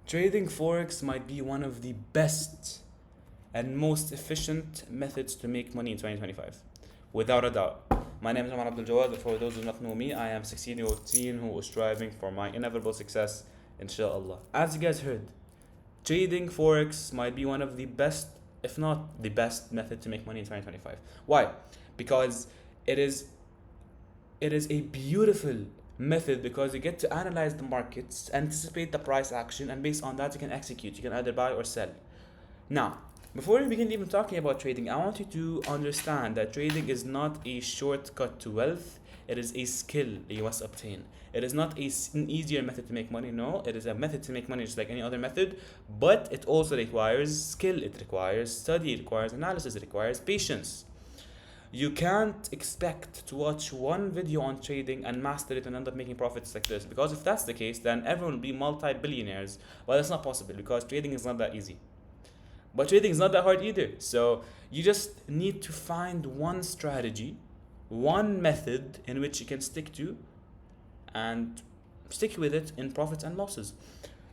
Trading Forex might be one of the best and most efficient methods to make money in 2025, without a doubt. My name is Omar Abdul Jawad. For those who do not know me, I am a 16-year-old teen who is striving for my inevitable success, inshallah. As you guys heard, trading Forex might be one of the best, if not the best, method to make money in 2025. Why? Because it is a beautiful method because you get to analyze the markets, anticipate the price action, and based on that you can execute. You can either buy or sell. Now, before we begin even talking about trading, I want you to understand that trading is not a shortcut to wealth. It is a skill you must obtain. It is not an easier method to make money. No, it is a method to make money just like any other method, but it also requires skill. It requires study. It requires analysis. It requires patience. You can't expect to watch one video on trading and master it and end up making profits like this, because if that's the case, then everyone will be multi-billionaires. Well, that's not possible because trading is not that easy. But trading is not that hard either. So you just need to find one strategy, one method in which you can stick to and stick with it in profits and losses.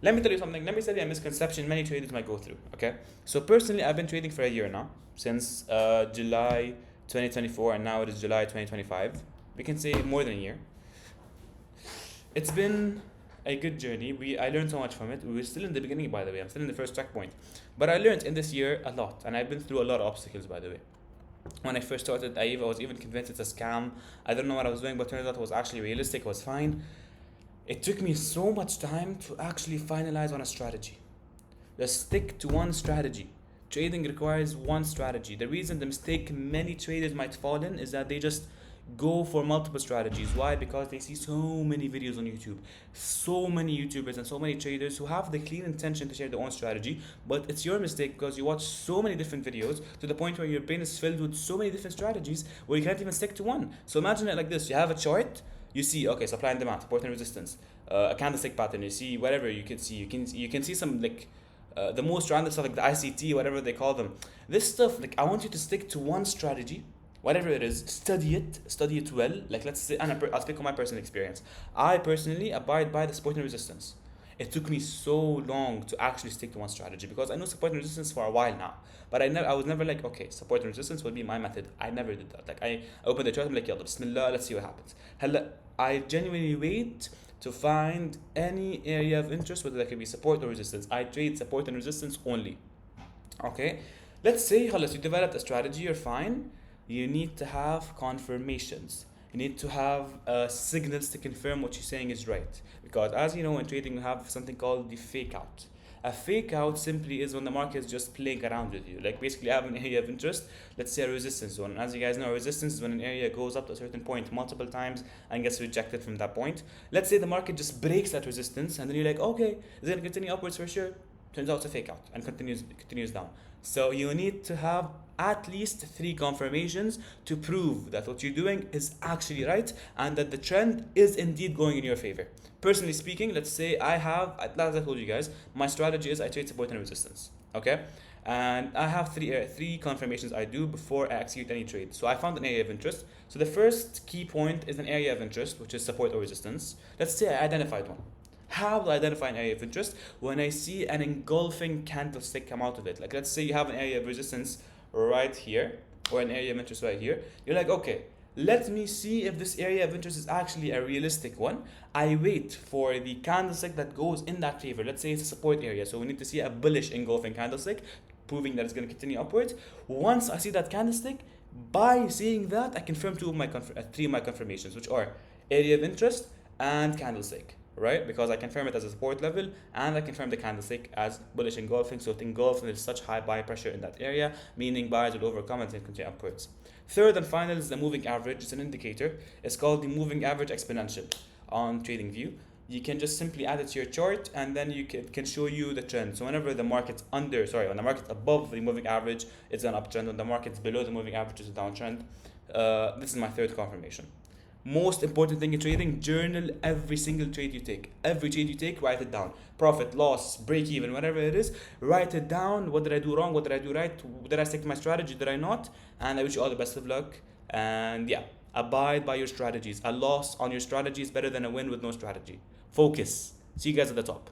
Let me tell you something. Let me tell you a misconception many traders might go through. Okay. So personally, I've been trading for a year now, since July 2024, and now it is July 2025. We can say more than a year. It's been a good journey. I learned so much from it. We were still in the beginning, by the way. I'm still in the first checkpoint. But I learned in this year a lot, and I've been through a lot of obstacles, by the way. When I first started, I was even convinced it's a scam. I don't know what I was doing, but turns out it was actually realistic. It was fine. It took me so much time to actually finalize on a strategy. Just stick to one strategy. Trading requires one strategy. The reason the mistake many traders might fall in is that they just go for multiple strategies. Why? Because they see so many videos on YouTube, so many YouTubers and so many traders who have the clean intention to share their own strategy, but it's your mistake because you watch so many different videos to the point where your brain is filled with so many different strategies where you can't even stick to one. So imagine it like this. You have a chart, you see, okay, supply and demand, support and resistance, a candlestick pattern, you see whatever you can see. You can see some like the most random stuff like the ICT, whatever they call them. This stuff, like I want you to stick to one strategy, whatever it is, study it well. Like let's say, and I'll speak on my personal experience. I personally abide by the support and resistance. It took me so long to actually stick to one strategy because I know support and resistance for a while now. But I was never like, okay, support and resistance will be my method. I never did that. Like I opened the chart, I'm like, yalla, bismillah, let's see what happens. Hella, I genuinely wait to find any area of interest, whether that could be support or resistance. I trade support and resistance only. Okay? Let's say, you developed a strategy, you're fine. You need to have confirmations. You need to have signals to confirm what you're saying is right. Because as you know, in trading, you have something called the fake out. A fake out simply is when the market is just playing around with you. Like basically, I have an area of interest, let's say a resistance zone. As you guys know, resistance is when an area goes up to a certain point multiple times and gets rejected from that point. Let's say the market just breaks that resistance and then you're like, okay, is it going to continue upwards for sure? Turns out it's a fake out and continues down. So you need to have at least 3 confirmations to prove that what you're doing is actually right and that the trend is indeed going in your favor. Personally speaking, let's say as I told you guys, my strategy is I trade support and resistance. Okay? And I have three confirmations I do before I execute any trade. So I found an area of interest. So the first key point is an area of interest, which is support or resistance. Let's say I identified one. How do I identify an area of interest? When I see an engulfing candlestick come out of it. Like let's say you have an area of resistance right here, or an area of interest right here. You're like, okay, let me see if this area of interest is actually a realistic one. I wait for the candlestick that goes in that favor. Let's say it's a support area. So we need to see a bullish engulfing candlestick, proving that it's going to continue upwards. Once I see that candlestick, by seeing that, I confirm 3 of my confirmations, which are area of interest and candlestick. Right? Because I confirm it as a support level and I confirm the candlestick as bullish engulfing. So it engulfs and there's such high buy pressure in that area, meaning buyers will overcome and then continue upwards. Third and final is the moving average. It's an indicator. It's called the moving average exponential on TradingView. You can just simply add it to your chart and then it can show you the trend. So whenever the market's when the market's above the moving average, it's an uptrend. When the market's below the moving average, it's a downtrend. This is my third confirmation. Most important thing in trading, journal every single trade you take. Every trade you take, write it down. Profit, loss, break even, whatever it is, write it down. What did I do wrong? What did I do right? Did I stick to my strategy? Did I not? And I wish you all the best of luck. And yeah, abide by your strategies. A loss on your strategy is better than a win with no strategy. Focus. See you guys at the top.